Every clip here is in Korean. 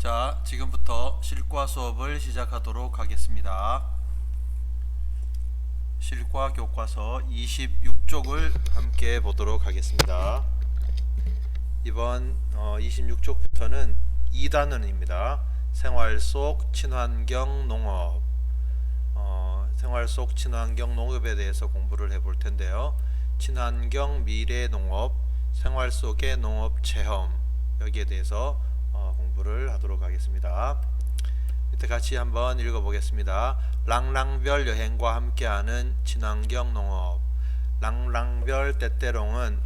자, 지금부터 실과 수업을 시작하도록 하겠습니다. 실과 교과서 26쪽을 함께 보도록 하겠습니다. 이번 26쪽부터는 2단원입니다. 생활 속 친환경 농업. 생활 속 친환경 농업에 대해서 공부를 해볼 텐데요. 친환경 미래 농업, 생활 속의 농업 체험, 여기에 대해서 공부를 하도록 하겠습니다. 밑에 같이 한번 읽어보겠습니다. 랑랑별 여행과 함께하는 친환경 농업. 랑랑별 떼떼롱은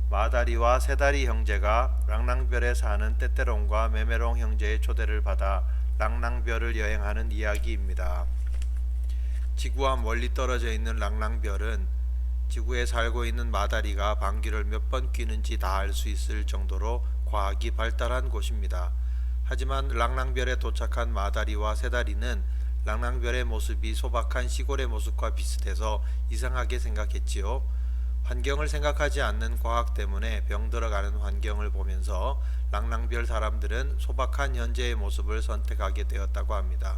마다리와 세다리 형제가 랑랑별에 사는 떼떼롱과 메메롱 형제의 초대를 받아 랑랑별을 여행하는 이야기입니다. 지구와 멀리 떨어져 있는 랑랑별은 지구에 살고 있는 마다리가 방귀를 몇 번 뀌는지 다 알 수 있을 정도로 과학이 발달한 곳입니다. 하지만 랑랑별에 도착한 마다리와 세다리는 랑랑별의 모습이 소박한 시골의 모습과 비슷해서 이상하게 생각했지요. 환경을 생각하지 않는 과학 때문에 병들어가는 환경을 보면서 랑랑별 사람들은 소박한 현재의 모습을 선택하게 되었다고 합니다.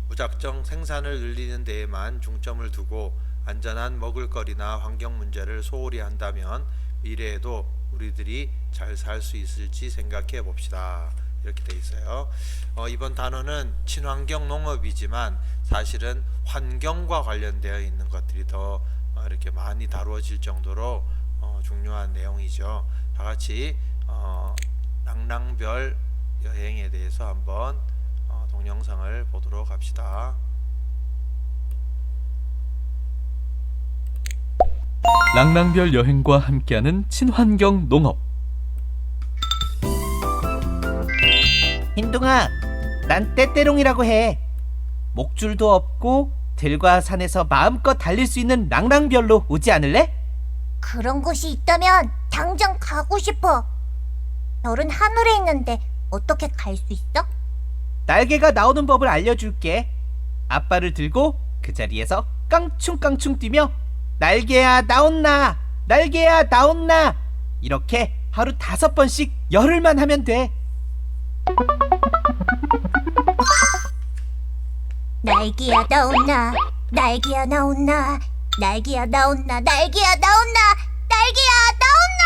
무작정 생산을 늘리는 데에만 중점을 두고 안전한 먹을거리나 환경 문제를 소홀히 한다면 미래에도 우리들이 잘 살 수 있을지 생각해 봅시다. 이렇게 돼 있어요. 이번 단어는 친환경 농업이지만 사실은 환경과 관련되어 있는 것들이 더 이렇게 많이 다루어질 정도로 중요한 내용이죠. 다 같이 랑랑별 여행에 대해서 한번 동영상을 보도록 합시다. 랑랑별 여행과 함께하는 친환경 농업. 흰둥아, 난 떼떼롱이라고 해. 목줄도 없고 들과 산에서 마음껏 달릴 수 있는 랑랑별로 오지 않을래? 그런 곳이 있다면 당장 가고 싶어. 별은 하늘에 있는데 어떻게 갈 수 있어? 날개가 나오는 법을 알려줄게. 앞발을 들고 그 자리에서 깡충깡충 뛰며 날개야 나온나, 날개야 나온나, 이렇게 하루 5번씩 열흘만 하면 돼. 날개야 나온나, 날개야 나온나, 날개야 나온나, 날개야 나온나, 날개야 나온나.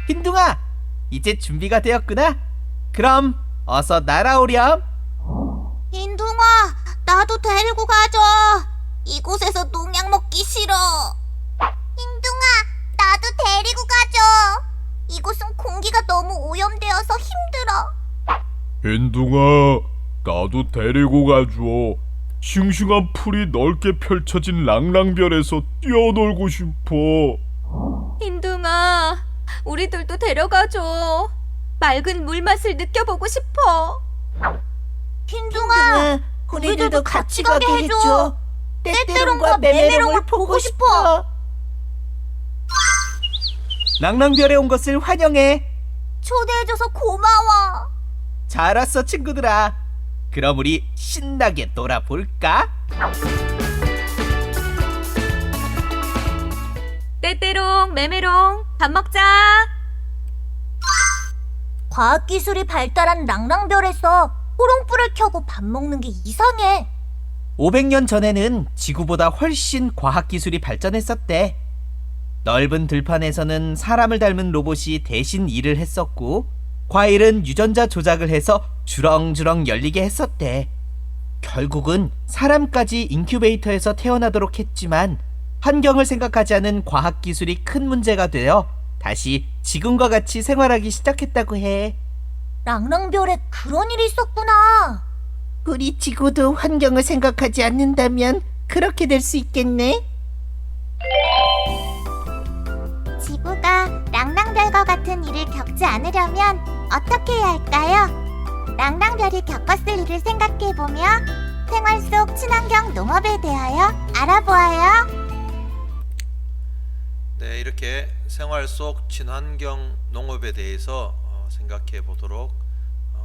흰둥아, 이제 준비가 되었구나. 그럼 어서 날아오렴. 흰둥아, 나도 데리고 가줘. 이곳에서 농약 먹기 싫어. 흰둥아, 나도 데리고 가줘. 이곳은 공기가 너무 오염되어서 힘들어. 흰둥아, 나도 데리고 가줘. 싱싱한 풀이 넓게 펼쳐진 랑랑별에서 뛰어놀고 싶어. 흰둥아, 우리들도 데려가줘. 맑은 물맛을 느껴보고 싶어. 흰둥아, 우리들도 같이 가게 해줘. 떼떼롱과 메메롱을 보고 싶어. 랑랑별에 온 것을 환영해. 초대해줘서 고마워. 잘 왔어, 친구들아. 그럼 우리 신나게 놀아볼까? 떼떼롱, 메메롱, 밥 먹자. 과학기술이 발달한 랑랑별에서 호롱불을 켜고 밥 먹는 게 이상해. 500년 전에는 지구보다 훨씬 과학기술이 발전했었대. 넓은 들판에서는 사람을 닮은 로봇이 대신 일을 했었고, 과일은 유전자 조작을 해서 주렁주렁 열리게 했었대. 결국은 사람까지 인큐베이터에서 태어나도록 했지만 환경을 생각하지 않은 과학기술이 큰 문제가 되어 다시 지금과 같이 생활하기 시작했다고 해. 랑랑별에 그런 일이 있었구나. 우리 지구도 환경을 생각하지 않는다면 그렇게 될 수 있겠네. 지구가 랑랑별과 같은 일을 겪지 않으려면 어떻게 해야 할까요? 랑랑별이 겪었을 일을 생각해보며 생활 속 친환경 농업에 대하여 알아보아요. 네, 이렇게 생활 속 친환경 농업에 대해서 생각해 보도록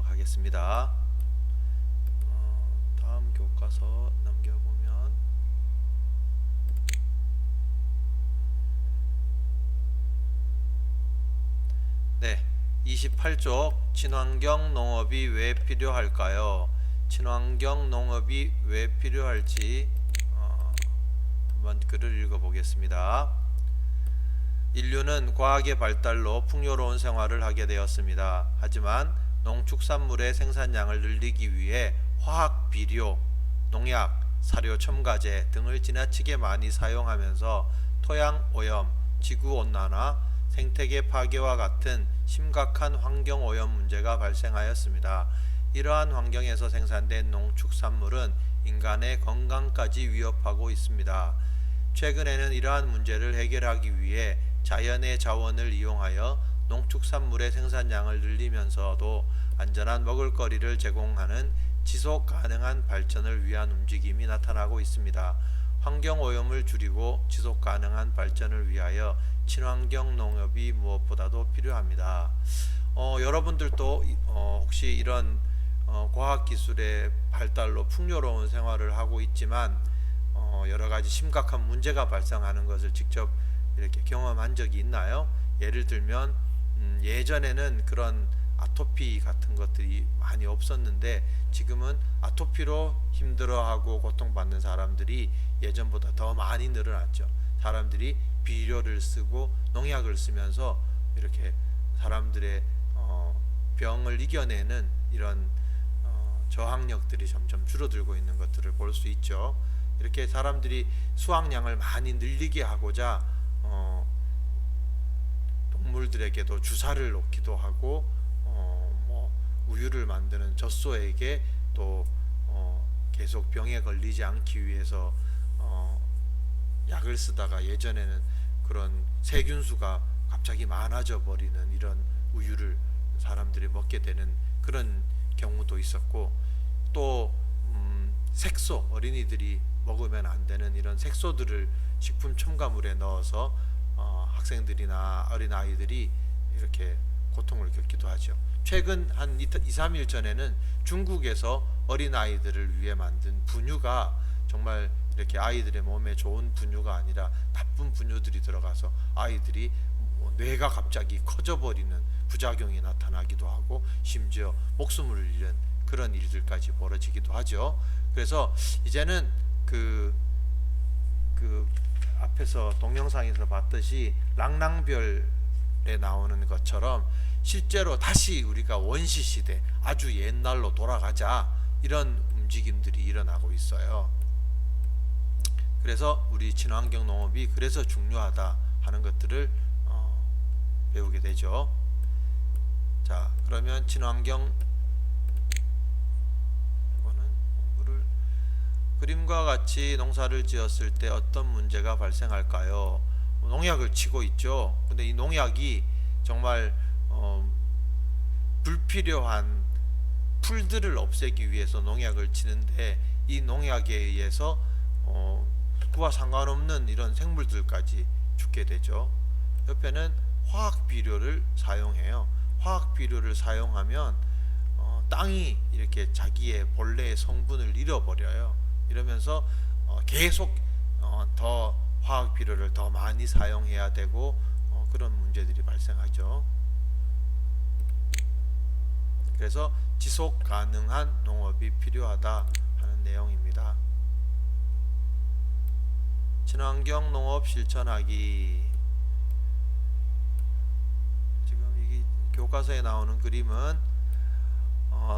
하겠습니다. 다음 교과서 넘겨보면 네, 28쪽 친환경 농업이 왜 필요할까요? 친환경 농업이 왜 필요할지 한번 글을 읽어보겠습니다. 인류는 과학의 발달로 풍요로운 생활을 하게 되었습니다. 하지만 농축산물의 생산량을 늘리기 위해 화학 비료, 농약, 사료 첨가제 등을 지나치게 많이 사용하면서 토양 오염, 지구 온난화, 생태계 파괴와 같은 심각한 환경 오염 문제가 발생하였습니다. 이러한 환경에서 생산된 농축산물은 인간의 건강까지 위협하고 있습니다. 최근에는 이러한 문제를 해결하기 위해 자연의 자원을 이용하여 농축산물의 생산량을 늘리면서도 안전한 먹을거리를 제공하는 지속 가능한 발전을 위한 움직임이 나타나고 있습니다. 환경 오염을 줄이고 지속 가능한 발전을 위하여 친환경 농업이 무엇보다도 필요합니다. 여러분들도 혹시 이런 과학기술의 발달로 풍요로운 생활을 하고 있지만 여러가지 심각한 문제가 발생하는 것을 직접 이렇게 경험한 적이 있나요? 예를 들면 예전에는 그런 아토피 같은 것들이 많이 없었는데 지금은 아토피로 힘들어하고 고통받는 사람들이 예전보다 더 많이 늘어났죠. 사람들이 비료를 쓰고 농약을 쓰면서 이렇게 사람들의 병을 이겨내는 이런 저항력들이 점점 줄어들고 있는 것들을 볼 수 있죠. 이렇게 사람들이 수확량을 많이 늘리게 하고자 동물들에게도 주사를 놓기도 하고 우유를 만드는 젖소에게 또 계속 병에 걸리지 않기 위해서 약을 쓰다가 예전에는 그런 세균수가 갑자기 많아져 버리는 이런 우유를 사람들이 먹게 되는 그런 경우도 있었고, 또 색소, 어린이들이 먹으면 안 되는 이런 색소들을 식품 첨가물에 넣어서 학생들이나 어린아이들이 이렇게 고통을 겪기도 하죠. 최근 한 2-3일 전에는 중국에서 어린아이들을 위해 만든 분유가 정말 이렇게 아이들의 몸에 좋은 분유가 아니라 나쁜 분유들이 들어가서 아이들이 뇌가 갑자기 커져버리는 부작용이 나타나기도 하고 심지어 목숨을 잃은 그런 일들까지 벌어지기도 하죠. 그래서 이제는 그 앞에서 동영상에서 봤듯이 랑랑별에 나오는 것처럼 실제로 다시 우리가 원시 시대, 아주 옛날로 돌아가자, 이런 움직임들이 일어나고 있어요. 그래서 우리 친환경 농업이 그래서 중요하다 하는 것들을 배우게 되죠. 자, 그러면 친환경 그림과 같이 농사를 지었을 때 어떤 문제가 발생할까요? 농약을 치고 있죠. 근데 이 농약이 정말 불필요한 풀들을 없애기 위해서 농약을 치는데 이 농약에 의해서 그와 상관없는 이런 생물들까지 죽게 되죠. 옆에는 화학 비료를 사용해요. 화학 비료를 사용하면 땅이 이렇게 자기의 본래의 성분을 잃어버려요. 이러면서 계속 더 화학 비료를 더 많이 사용해야 되고 그런 문제들이 발생하죠. 그래서 지속 가능한 농업이 필요하다 하는 내용입니다. 친환경 농업 실천하기. 지금 이 교과서에 나오는 그림은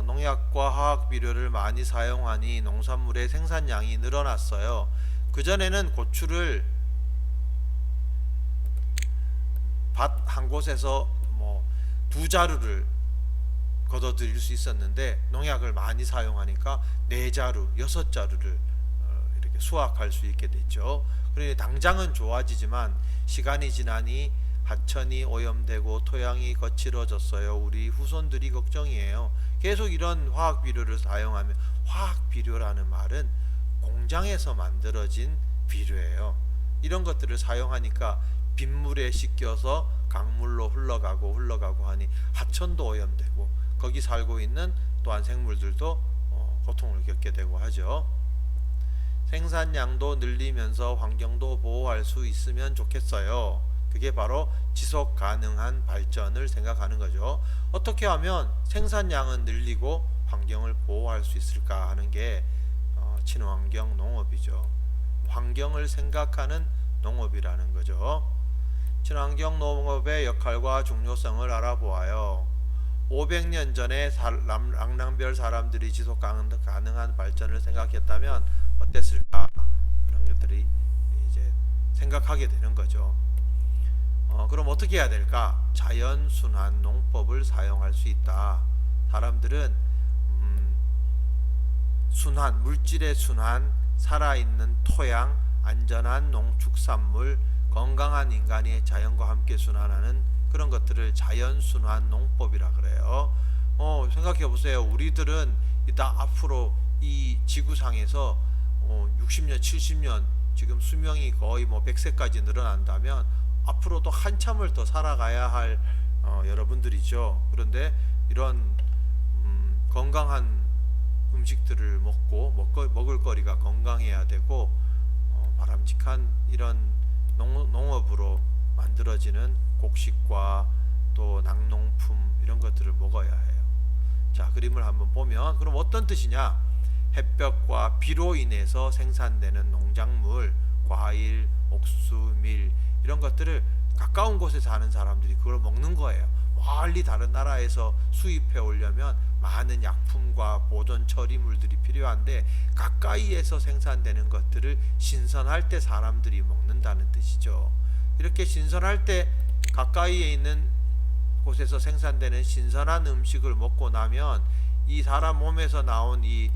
농약과 화학 비료를 많이 사용하니 농산물의 생산량이 늘어났어요. 그전에는 고추를 밭 한 곳에서 2자루를 거둬들일 수 있었는데 농약을 많이 사용하니까 4자루, 6자루를 이렇게 수확할 수 있게 됐죠. 그러니 당장은 좋아지지만 시간이 지나니 하천이 오염되고 토양이 거칠어졌어요. 우리 후손들이 걱정이에요. 계속 이런 화학 비료를 사용하면, 화학 비료라는 말은 공장에서 만들어진 비료예요. 이런 것들을 사용하니까 빗물에 씻겨서 강물로 흘러가고 하니 하천도 오염되고 거기 살고 있는 또한 생물들도 고통을 겪게 되고 하죠. 생산량도 늘리면서 환경도 보호할 수 있으면 좋겠어요. 그게 바로 지속 가능한 발전을 생각하는 거죠. 어떻게 하면 생산량은 늘리고 환경을 보호할 수 있을까 하는 게 친환경 농업이죠. 환경을 생각하는 농업이라는 거죠. 친환경 농업의 역할과 중요성을 알아보아요. 500년 전에 랑랑별 사람들이 지속 가능한 발전을 생각했다면 어땠을까? 그런 것들이 이제 생각하게 되는 거죠. 그럼 어떻게 해야 될까? 자연순환 농법을 사용할 수 있다. 사람들은 순환, 물질의 순환, 살아있는 토양, 안전한 농축산물, 건강한 인간이 자연과 함께 순환하는 그런 것들을 자연순환 농법이라 그래요. 생각해 보세요. 우리들은 이따 앞으로 이 지구상에서 60년, 70년 지금 수명이 거의 100세까지 늘어난다면 앞으로도 한참을 더 살아가야 할 여러분들이죠. 그런데 이런 건강한 음식들을 먹을 거리가 건강해야 되고 바람직한 이런 농업으로 만들어지는 곡식과 또 낙농품 이런 것들을 먹어야 해요. 자, 그림을 한번 보면 그럼 어떤 뜻이냐? 햇볕과 비로 인해서 생산되는 농작물, 과일, 옥수수, 밀 이런 것들을 가까운 곳에 사는 사람들이 그걸 먹는 거예요. 멀리 다른 나라에서 수입해 오려면 많은 약품과 보존 처리물들이 필요한데 가까이에서 생산되는 것들을 신선할 때 사람들이 먹는다는 뜻이죠. 이렇게 신선할 때 가까이에 있는 곳에서 생산되는 신선한 음식을 먹고 나면 이 사람 몸에서 나온 이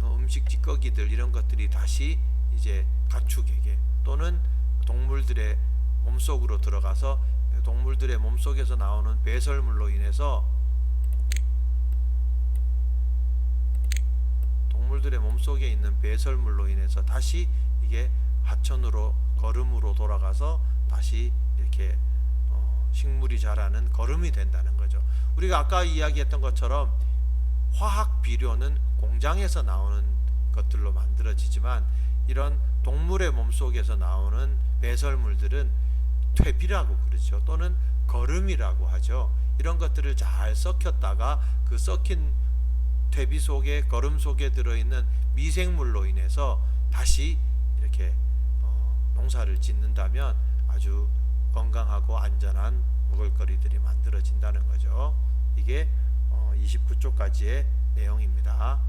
음식 찌꺼기들 이런 것들이 다시 이제 가축에게 또는 동물들의 몸속으로 들어가서 동물들의 몸속에서 나오는 배설물로 인해서 동물들의 몸속에 있는 배설물로 인해서 다시 이게 하천으로 거름으로 돌아가서 다시 이렇게 식물이 자라는 거름이 된다는 거죠. 우리가 아까 이야기했던 것처럼 화학 비료는 공장에서 나오는 것들로 만들어지지만 이런 동물의 몸속에서 나오는 배설물들은 퇴비라고 그러죠. 또는 거름이라고 하죠. 이런 것들을 잘 섞였다가 그 섞인 퇴비 속에 거름 속에 들어있는 미생물로 인해서 다시 이렇게 농사를 짓는다면 아주 건강하고 안전한 먹을거리들이 만들어진다는 거죠. 이게 29쪽까지의 내용입니다.